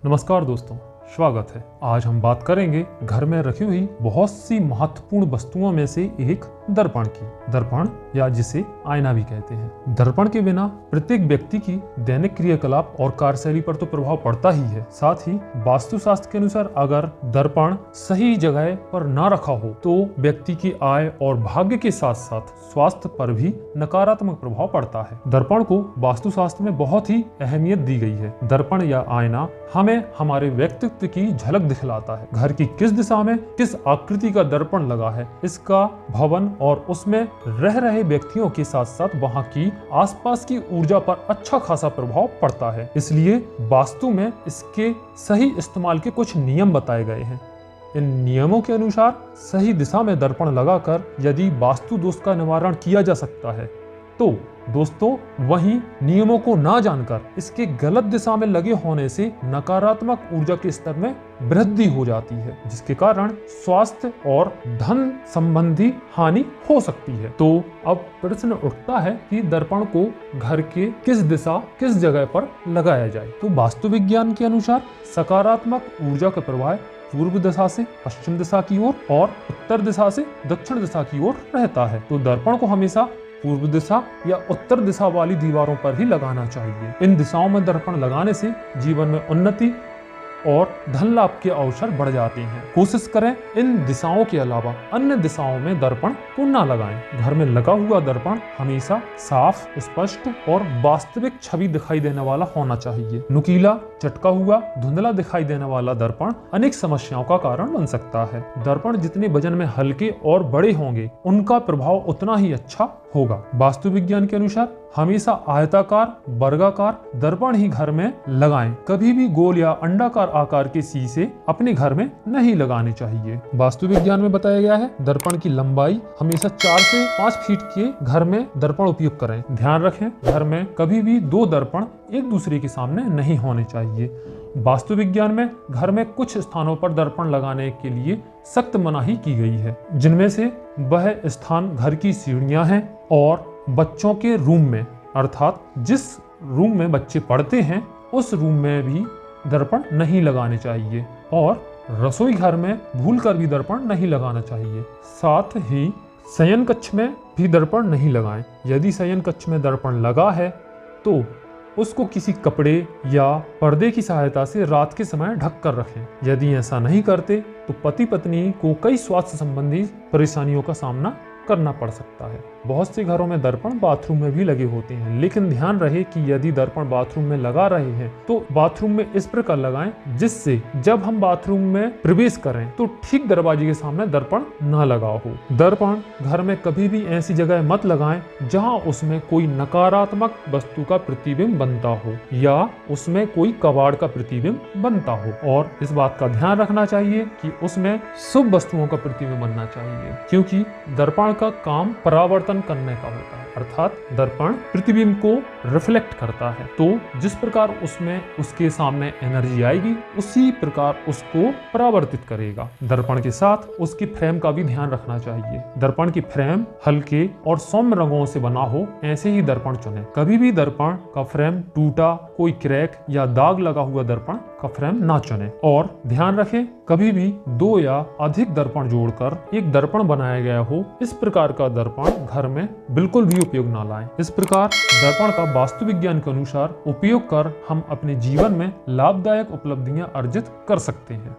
नमस्कार दोस्तों, स्वागत है। आज हम बात करेंगे घर में रखी हुई बहुत सी महत्वपूर्ण वस्तुओं में से एक दर्पण की। दर्पण या जिसे आईना भी कहते हैं। दर्पण के बिना प्रत्येक व्यक्ति की दैनिक क्रियाकलाप और कार्यशैली पर तो प्रभाव पड़ता ही है, साथ ही वास्तुशास्त्र के अनुसार अगर दर्पण सही जगह पर ना रखा हो तो व्यक्ति की आय और भाग्य के साथ साथ स्वास्थ्य पर भी नकारात्मक प्रभाव पड़ता है। दर्पण को वास्तुशास्त्र में बहुत ही अहमियत दी गई है। दर्पण या आईना हमें हमारे व्यक्तित्व की झलक दिखलाता है। घर की किस दिशा में किस आकृति का दर्पण लगा है, इसका भवन और उसमें रह रहे व्यक्तियों के साथ साथ वहां की आसपास की ऊर्जा पर अच्छा खासा प्रभाव पड़ता है। इसलिए वास्तु में इसके सही इस्तेमाल के कुछ नियम बताए गए हैं। इन नियमों के अनुसार सही दिशा में दर्पण लगाकर यदि वास्तु दोष का निवारण किया जा सकता है तो दोस्तों वहीं नियमों को ना जानकर इसके गलत दिशा में लगे होने से नकारात्मक ऊर्जा के स्तर में वृद्धि हो जाती है, जिसके कारण स्वास्थ्य और धन संबंधी हानि हो सकती है। तो अब प्रश्न उठता है कि दर्पण को घर के किस दिशा किस जगह पर लगाया जाए। तो वास्तु विज्ञान के अनुसार सकारात्मक ऊर्जा का प्रवाह पूर्व दिशा से पश्चिम दिशा की ओर और उत्तर दिशा से दक्षिण दिशा की ओर रहता है। तो दर्पण को हमेशा पूर्व दिशा या उत्तर दिशा वाली दीवारों पर ही लगाना चाहिए। इन दिशाओं में दर्पण लगाने से जीवन में उन्नति और धन लाभ के अवसर बढ़ जाते हैं। कोशिश करें इन दिशाओं के अलावा अन्य दिशाओं में दर्पण को न लगाएं। घर में लगा हुआ दर्पण हमेशा साफ, स्पष्ट और वास्तविक छवि दिखाई देने वाला होना चाहिए। नुकीला, चटका हुआ, धुंधला दिखाई देने वाला दर्पण अनेक समस्याओं का कारण बन सकता है। दर्पण जितने वजन में हल्के और बड़े होंगे उनका प्रभाव उतना ही अच्छा होगा। वास्तु विज्ञान के अनुसार हमेशा आयताकार, वर्गाकार दर्पण ही घर में लगाएं। कभी भी गोल या अंडाकार आकार के शीशे अपने घर में नहीं लगाने चाहिए। वास्तु विज्ञान में बताया गया है दर्पण की लंबाई हमेशा 4 से 5 फीट के घर में दर्पण उपयोग करें। ध्यान रखें घर में कभी भी 2 दर्पण एक दूसरे के सामने नहीं होने चाहिए। वास्तु विज्ञान में घर में कुछ स्थानों पर दर्पण लगाने के लिए सख्त मनाही की गई है, जिनमें से वह स्थान घर की सीढ़ियां हैं और बच्चों के रूम में, अर्थात जिस रूम में बच्चे पढ़ते हैं उस रूम में भी दर्पण नहीं लगाने चाहिए और रसोई घर में भूलकर भी दर्पण नहीं लगाना चाहिए। साथ ही शयन कक्ष में भी दर्पण नहीं लगाएं। यदि शयन कक्ष में दर्पण लगा है तो उसको किसी कपड़े या पर्दे की सहायता से रात के समय ढक कर रखें। यदि ऐसा नहीं करते तो पति पत्नी को कई स्वास्थ्य संबंधी परेशानियों का सामना करना पड़ सकता है। बहुत से घरों में दर्पण बाथरूम में भी लगे होते हैं, लेकिन ध्यान रहे कि यदि दर्पण बाथरूम में लगा रहे हैं तो बाथरूम में इस प्रकार लगाएं जिससे जब हम बाथरूम में प्रवेश करें तो ठीक दरवाजे के सामने दर्पण न लगा हो। दर्पण घर में कभी भी ऐसी जगह मत लगाएं जहां उसमें कोई नकारात्मक वस्तु का प्रतिबिंब बनता हो या उसमें कोई कबाड़ का प्रतिबिंब बनता हो, और इस बात का ध्यान रखना चाहिए कि उसमें शुभ वस्तुओं का प्रतिबिंब बनना चाहिए, क्योंकि दर्पण का काम परावर्तन करने का होता है, अर्थात दर्पण प्रतिबिंब को रिफ्लेक्ट करता है। तो जिस प्रकार उसमें उसके सामने एनर्जी आएगी उसी प्रकार उसको परावर्तित करेगा। दर्पण के साथ उसकी फ्रेम का भी ध्यान रखना चाहिए। दर्पण की फ्रेम हल्के और सौम्य रंगों से बना हो, ऐसे ही दर्पण चुनें। कभी भी दर्पण का फ्रेम टूटा, कोई क्रैक या दाग लगा हुआ दर्पण का फ्रेम ना चुनें। और ध्यान रखें कभी भी 2 या अधिक दर्पण जोड़कर एक दर्पण बनाया गया हो, इस प्रकार का दर्पण घर में बिल्कुल भी उपयोग ना लाएं। इस प्रकार दर्पण का वास्तु विज्ञान के अनुसार उपयोग कर हम अपने जीवन में लाभदायक उपलब्धियां अर्जित कर सकते हैं।